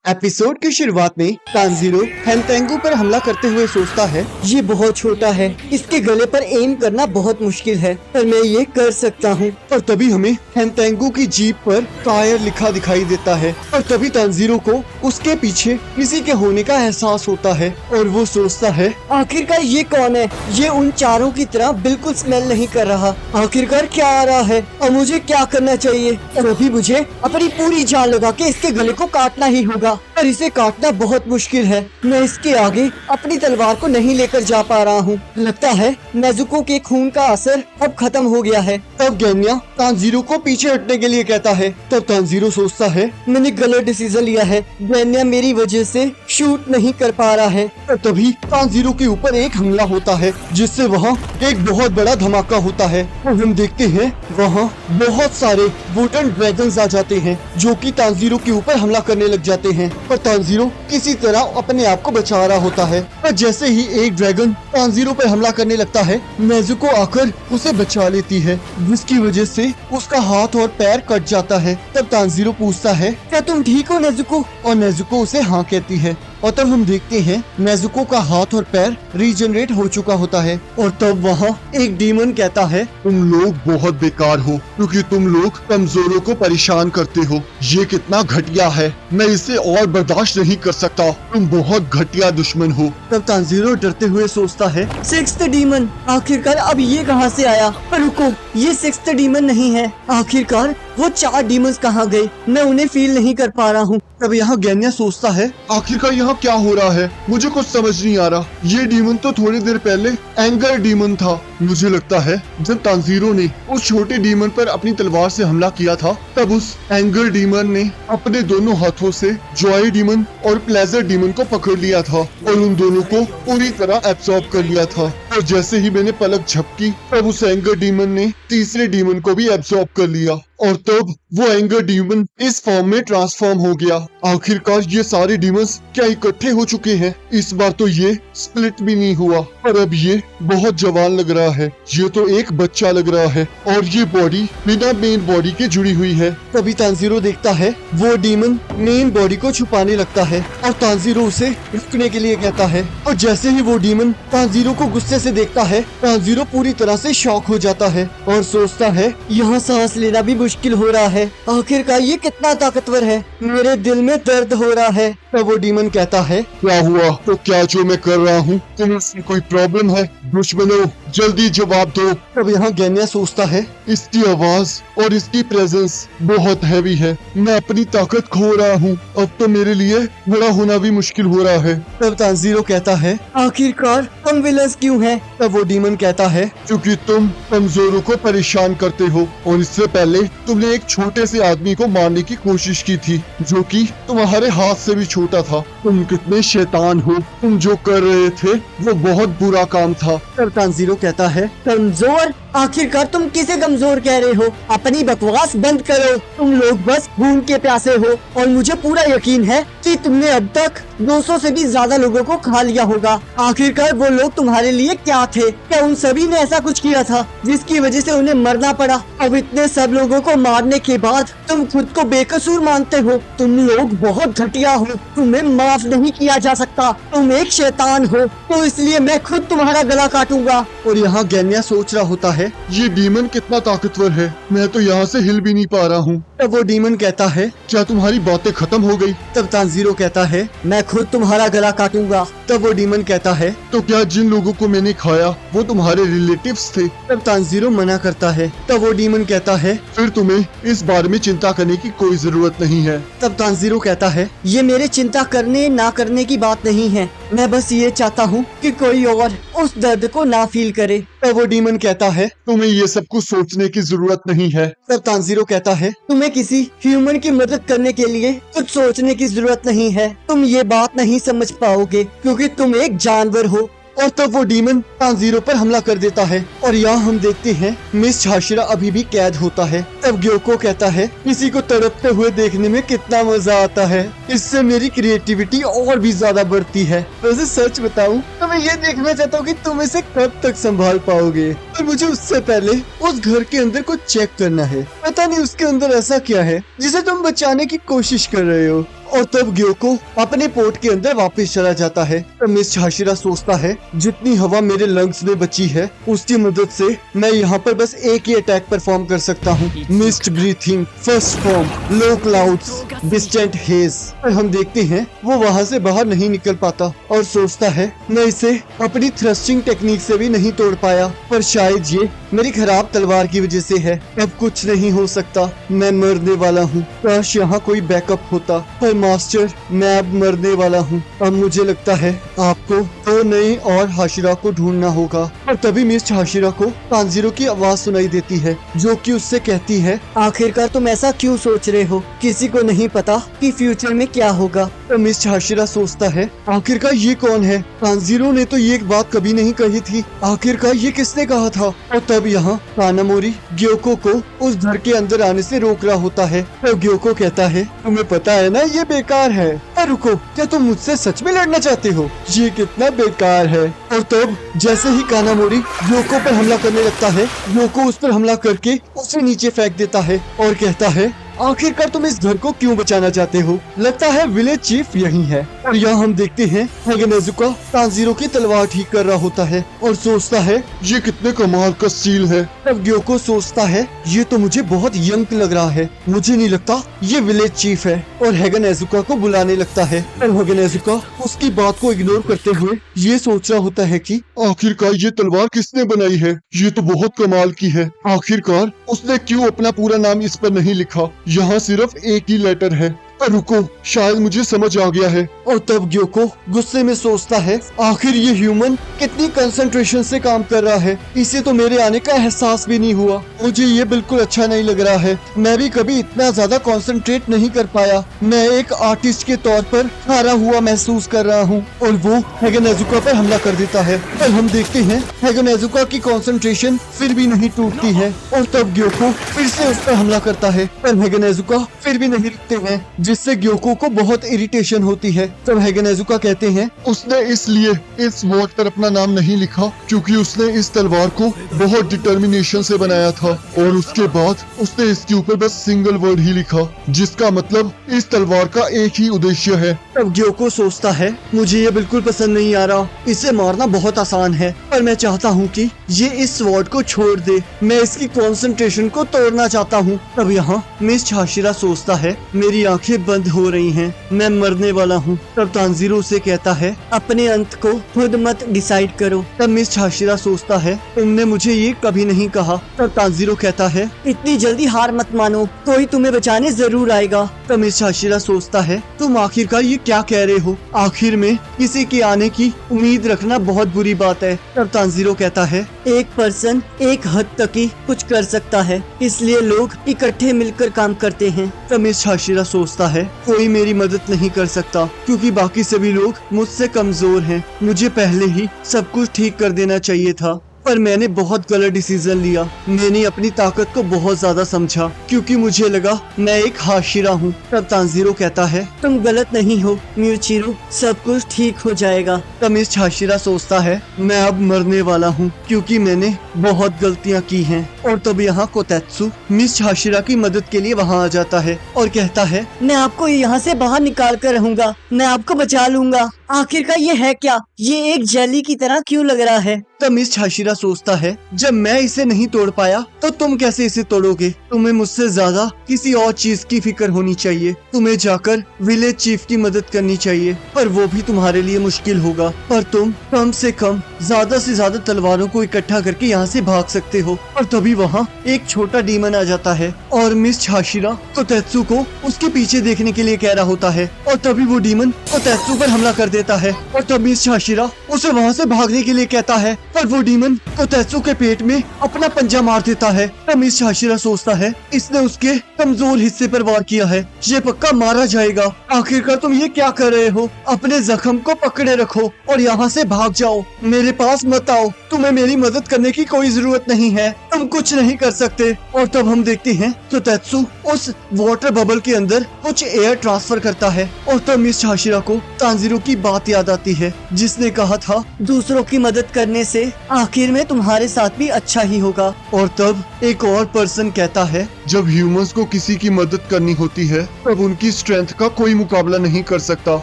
Episode की शुरुआत में तानजीरो हैंतेंगू पर हमला करते हुए सोचता है, ये बहुत छोटा है, इसके गले पर एम करना बहुत मुश्किल है, पर मैं ये कर सकता हूँ। और तभी हमें हैंतेंगू की जीप पर टायर लिखा दिखाई देता है और तभी तानजीरो को उसके पीछे किसी के होने का एहसास होता है और वो सोचता है, आखिरकार ये कौन है? ये उन चारों की तरह बिल्कुल स्मेल नहीं कर रहा। आखिरकार क्या आ रहा है और मुझे क्या करना चाहिए? और अभी मुझे अपनी पूरी जान लगा के इसके गले को काटना ही होगा, पर इसे काटना बहुत मुश्किल है। मैं इसके आगे अपनी तलवार को नहीं लेकर जा पा रहा हूँ। लगता है नेजुको के खून का असर अब खत्म हो गया है। तब गेन्या तानजीरो को पीछे हटने के लिए कहता है। तब तानजीरो सोचता है, मैंने गलत डिसीजन लिया है, गेन्या मेरी वजह से शूट नहीं कर पा रहा है। और तभी तानजीरो के ऊपर एक हमला होता है जिससे वहाँ एक बहुत बड़ा धमाका होता है और हम देखते हैं वहाँ बहुत सारे वोटन ड्रैगन्स आ जाते हैं जो कि तानजीरो के ऊपर हमला करने लग जाते हैं। पर तानजीरो किसी तरह अपने आप को बचा रहा होता है। पर जैसे ही एक ड्रैगन तानजीरो पर हमला करने लगता है, नेजुको आकर उसे बचा लेती है, जिसकी वजह से उसका हाथ और पैर कट जाता है। तब तानजीरो पूछता है, क्या तुम ठीक हो नेजुको? और नेजुको उसे हाँ कहती है और तब हम देखते हैं नेजुको का हाथ और पैर रीजनरेट हो चुका होता है। और तब वहाँ एक डीमन कहता है, तुम लोग बहुत बेकार हो क्योंकि तुम लोग कमजोरों को परेशान करते हो। ये कितना घटिया है, मैं इसे और बर्दाश्त नहीं कर सकता। तुम बहुत घटिया दुश्मन हो। तब तानजीरो डरते हुए सोचता है, सिक्स्थ डीमन, आखिरकार अब ये कहाँ से आया? पर रुको, ये सिक्स्थ डीमन नहीं है। आखिरकार वो 4 डीमंस कहाँ गए? मैं उन्हें फील नहीं कर पा रहा हूँ। तब यहाँ गेन्या सोचता है, आखिरकार यहाँ क्या हो रहा है? मुझे कुछ समझ नहीं आ रहा। ये डीमन तो थोड़ी देर पहले एंगर डीमन था। मुझे लगता है जब तानजीरो ने उस छोटे डीमन पर अपनी तलवार से हमला किया था, तब उस एंगर डीमन ने अपने दोनों हाथों से जॉय डीमन और प्लेजर डीमन को पकड़ लिया था और उन दोनों को पूरी तरह एब्सॉर्ब कर लिया था। और जैसे ही मैंने पलक झपकी, तब उस एंगर डीमन ने तीसरे डीमन को भी एब्सॉर्ब कर लिया और तब वो एंगर डीमन इस फॉर्म में ट्रांसफॉर्म हो गया। आखिरकार ये सारे डीमंस क्या इकट्ठे हो चुके हैं? इस बार तो ये स्प्लिट भी नहीं हुआ, पर अब ये बहुत जवान लग रहा है। ये तो एक बच्चा लग रहा है और ये बॉडी बिना मेन बॉडी के जुड़ी हुई है। तभी तानजीरो देखता है वो डीमन मेन बॉडी को छुपाने लगता है और तानजीरो उसे रुकने के लिए कहता है। और जैसे ही वो डीमन तानजीरो को गुस्से से देखता है, तानजीरो पूरी तरह से शॉक हो जाता है और सोचता है, यहाँ सांस लेना भी मुश्किल हो रहा है। आखिरकार ये कितना ताकतवर है, मेरे दिल में दर्द हो रहा है। तब वो डीमन कहता है, क्या हुआ? तो क्या जो मैं कर रहा हूँ तुम्हें कोई प्रॉब्लम है? दुश्मनों, जल्दी जवाब दो। तब यहाँ गेन्या सोचता है, इसकी आवाज और इसकी प्रेजेंस बहुत हैवी है। मैं अपनी ताकत खो रहा हूँ। अब तो मेरे लिए बड़ा होना भी मुश्किल हो रहा है। तब तानजीरो कहता है, आखिरकार तुम विलन्स क्यों हैं? तब वो डीमन कहता है, क्योंकि तुम कमजोरों को परेशान करते हो और इससे पहले तुमने एक छोटे से आदमी को मारने की कोशिश की थी जो कि तुम्हारे हाथ से भी छोटा था। तुम कितने शैतान हो। तुम जो कर रहे थे वो बहुत बुरा काम था। तब तानजीरो कहता है, कमजोर? आखिरकार तुम किसे कमजोर कह रहे हो? अपनी बकवास बंद करो। तुम लोग बस भूख के प्यासे हो और मुझे पूरा यकीन है कि तुमने अब तक 200 से भी ज्यादा लोगों को खा लिया होगा। आखिरकार वो लोग तुम्हारे लिए क्या थे? क्या उन सभी ने ऐसा कुछ किया था जिसकी वजह से उन्हें मरना पड़ा? अब इतने सब लोगों को मारने के बाद तुम खुद को बेकसूर मानते हो। तुम लोग बहुत घटिया हो, तुम्हें माफ नहीं किया जा सकता। तुम एक शैतान हो, तो इसलिए मैं खुद तुम्हारा गला काटूंगा। और यहाँ गेन्या सोच रहा होता है, ये डीमन कितना ताकतवर है, मैं तो यहाँ से हिल भी नहीं पा रहा हूँ। तब वो डीमन कहता है, क्या तुम्हारी बातें खत्म हो गई? तब तानजीरो कहता है, मैं खुद तुम्हारा गला काटूंगा। तब वो डीमन कहता है, तो क्या जिन लोगों को मैंने खाया वो तुम्हारे रिलेटिव्स थे? तब तानजीरो मना करता है। तब वो डीमन कहता है, फिर तुम्हें इस बारे में चिंता करने की कोई जरूरत नहीं है। तब तानजीरो कहता है, ये मेरे चिंता करने ना करने की बात नहीं है, मैं बस ये चाहता हूँ कि कोई और उस दर्द को ना फील करे। तब वो डीमन कहता है, तुम्हें ये सब कुछ सोचने की जरूरत नहीं है। तब तानजीरो कहता है, तुम्हें किसी ह्यूमन की मदद करने के लिए कुछ सोचने की जरूरत नहीं है। तुम ये बात नहीं समझ पाओगे क्योंकि तुम एक जानवर हो। और तब वो डीमन तानजीरो पर हमला कर देता है और यहाँ हम देखते हैं मिस हाशिरा अभी भी कैद होता है। तब ग्योको कहता है, किसी को तड़पते हुए देखने में कितना मजा आता है, इससे मेरी क्रिएटिविटी और भी ज्यादा बढ़ती है। वैसे सच बताऊं तो मैं ये देखना चाहता हूँ कि तुम इसे कब तक संभाल पाओगे, और मुझे उससे पहले उस घर के अंदर कुछ चेक करना है। पता नहीं उसके अंदर ऐसा क्या है जिसे तुम बचाने की कोशिश कर रहे हो। और तब ग्योको अपने पोर्ट के अंदर वापस चला जाता है। तब मिस हाशिरा सोचता है जितनी हवा मेरे लंग्स में बची है उसकी मदद से मैं यहाँ पर बस एक ही अटैक परफॉर्म कर सकता हूँ। मिस्ट ब्रीथिंग, फर्स्ट फॉर्म, लो क्लाउड्स, डिस्टेंट हेज। और हम देखते हैं वो वहाँ से बाहर नहीं निकल पाता और सोचता है मैं इसे अपनी थ्रस्टिंग टेक्निक से भी नहीं तोड़ पाया, पर शायद ये मेरी खराब तलवार की वजह से है। अब कुछ नहीं हो सकता, मैं मरने वाला हूँ। काश यहाँ कोई बैकअप होता, पर मास्टर मैं अब मरने वाला हूँ। अब मुझे लगता है आपको तो नई और हाशिरा को ढूंढना होगा। और तभी मिस हाशिरा को तांजीरो की आवाज सुनाई देती है जो कि उससे कहती है आखिरकार तुम ऐसा क्यों सोच रहे हो, किसी को नहीं पता कि फ्यूचर में क्या होगा। तो मिस हाशिरा सोचता है आखिरकार ये कौन है, तांजीरो ने तो ये बात कभी नहीं कही थी, आखिरकार ये किसने कहा था। और तब यहाँ कानामोरी ग्योको को उस घर के अंदर आने से रोक रहा होता है। तो ग्योको कहता है तुम्हें पता है ना ये बेकार है। रुको, क्या तुम मुझसे सच में लड़ना चाहते हो, ये कितना बेकार है। और तब जैसे ही कानामोरी ग्योको पर हमला करने लगता है, ग्योको उस पर हमला करके उसे नीचे फेंक देता है और कहता है आखिरकार तुम इस घर को क्यों बचाना चाहते हो, लगता है विलेज चीफ यही है। और यहाँ हम देखते हैं नेजुका तांजीरो की तलवार ठीक कर रहा होता है और सोचता है ये कितने कमाल का स्टील है। तब ग्योको सोचता है ये तो मुझे बहुत यंग लग रहा है, मुझे नहीं लगता ये विलेज चीफ है। और नेजुका को बुलाने लगता है। और नेजुका उसकी बात को इग्नोर करते हुए ये सोच रहा होता है कि आखिरकार ये तलवार किसने बनाई है, ये तो बहुत कमाल की है। आखिरकार उसने क्यों अपना पूरा नाम इस पर नहीं लिखा, यहाँ सिर्फ एक ही लेटर है। रुको, शायद मुझे समझ आ गया है। और तब ग्योको गुस्से में सोचता है आखिर ये ह्यूमन कितनी कंसंट्रेशन से काम कर रहा है, इसे तो मेरे आने का एहसास भी नहीं हुआ, मुझे ये बिल्कुल अच्छा नहीं लग रहा है, मैं भी कभी इतना ज्यादा कंसंट्रेट नहीं कर पाया, मैं एक आर्टिस्ट के तौर पर हारा हुआ महसूस कर रहा हूँ। और वो नेजुका पर हमला कर देता है। और हम देखते हैं नेजुका की कंसंट्रेशन फिर भी नहीं टूटती है और तब ग्योको फिर से उस पर हमला करता है, पर नेजुका फिर भी नहीं रुकते हैं, जिससे ग्योको को बहुत इरिटेशन होती है। तब नेजुका कहते हैं उसने इसलिए इस वॉट पर अपना नाम नहीं लिखा क्योंकि उसने इस तलवार को बहुत डिटर्मिनेशन से बनाया था और उसके बाद उसने इसके ऊपर बस सिंगल वर्ड ही लिखा जिसका मतलब इस तलवार का एक ही उद्देश्य है। तब ग्योको सोचता है मुझे ये बिल्कुल पसंद नहीं आ रहा, इसे मारना बहुत आसान है, पर मैं चाहता हूँ कि ये इस स्वॉर्ड को छोड़ दे, मैं इसकी कंसंट्रेशन को तोड़ना चाहता हूँ। तब यहाँ मिस हाशिरा सोचता है मेरी आंखें बंद हो रही हैं, मैं मरने वाला हूँ। तब तांजीरो से कहता है अपने अंत को खुद मत डिसाइड करो। तब मिस हाशिरा सोचता है तुमने मुझे ये कभी नहीं कहा। तब तांजीरो कहता है इतनी जल्दी हार मत मानो, कोई तुम्हें बचाने जरूर आएगा। तब मिस हाशिरा सोचता है तुम आखिरकार ये क्या कह रहे हो, आखिर में किसी के आने की उम्मीद रखना बहुत बुरी बात है। तब तांजीरो कहता है एक पर्सन एक हद तक ही कुछ कर सकता है, इसलिए लोग इकट्ठे मिलकर काम करते हैं। तब मिस हाशिरा सोचता है कोई मेरी मदद नहीं कर सकता क्योंकि बाकी सभी लोग मुझसे कमजोर हैं, मुझे पहले ही सब कुछ ठीक कर देना चाहिए था, पर मैंने बहुत गलत डिसीजन लिया, मैंने अपनी ताकत को बहुत ज्यादा समझा क्योंकि मुझे लगा मैं एक हाशिरा हूँ। तब तांजीरो कहता है तुम गलत नहीं हो म्यूचिरो, सब कुछ ठीक हो जाएगा। तब मिस हाशिरा सोचता है मैं अब मरने वाला हूँ क्योंकि मैंने बहुत गलतियाँ की हैं। और तब यहाँ कोतेत्सु मिस हाशिरा की मदद के लिए वहाँ आ जाता है और कहता है मैं आपको यहाँ से बाहर निकाल कर रहूंगा, मैं आपको बचा लूंगा। आखिरकार ये है क्या, ये एक जेली की तरह क्यों लग रहा है। तब मिस हाशिरा सोचता है जब मैं इसे नहीं तोड़ पाया तो तुम कैसे इसे तोड़ोगे, तुम्हें मुझसे ज्यादा किसी और चीज की फिक्र होनी चाहिए, तुम्हें जाकर विलेज चीफ की मदद करनी चाहिए, पर वो भी तुम्हारे लिए मुश्किल होगा, पर तुम कम से कम ज्यादा से ज्यादा तलवारों को इकट्ठा करके यहाँ से भाग सकते हो। और तभी वहाँ एक छोटा डीमन आ जाता है और मिस हाशिरा कोतेत्सु को उसके पीछे देखने के लिए कह रहा होता है और तभी वो डीमन कोतेत्सु पर हमला कर देता है और तब मिस हाशिरा उसे वहाँ से भागने के लिए कहता है पर वो डीमन कोतेत्सु के पेट में अपना पंजा मार देता है। तब मिस हाशिरा सोचता है इसने उसके कमजोर हिस्से पर वार किया है, ये पक्का मारा जाएगा। आखिरकार तुम ये क्या कर रहे हो, अपने जख्म को पकड़े रखो और यहाँ से भाग जाओ, मेरे पास मत आओ, तुम्हें मेरी मदद करने की कोई जरूरत नहीं है, तुम कुछ नहीं कर सकते। और तब हम देखते हैं कोतेत्सु उस वाटर बबल के अंदर कुछ एयर ट्रांसफर करता है और तब मिस हाशिरा को तांजीरो की बात याद आती है जिसने कहा था दूसरों की मदद करने से होंगे, आखिर में तुम्हारे साथ भी अच्छा ही होगा। और तब एक और पर्सन कहता है, जब ह्यूमंस को किसी की मदद करनी होती है तब उनकी स्ट्रेंथ का कोई मुकाबला नहीं कर सकता,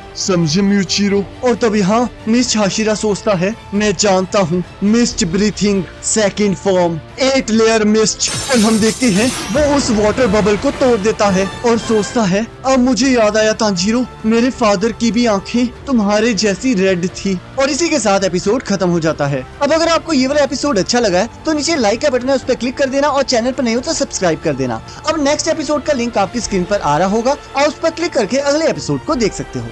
समझे म्यूचिरो? और तब यहाँ मिस्ट हाशिरा सोचता है, मैं जानता हूँ, mist breathing second form 8 layer mist. और हम देखते हैं वो उस वाटर बबल को तोड़ देता है और सोचता है, अब मुझे याद आया तांजीरो, मेरे फादर की भी आंखें तुम्हारे जैसी रेड थी। और इसी के साथ एपिसोड खत्म हो जाता है। अब अगर आपको ये वाला एपिसोड अच्छा लगा है तो नीचे लाइक का बटन है, उस पर क्लिक कर देना और चैनल पर नहीं हो तो सब्सक्राइब कर देना। अब नेक्स्ट एपिसोड का लिंक आपकी स्क्रीन पर आ रहा होगा और उस पर क्लिक करके अगले एपिसोड को देख सकते हो।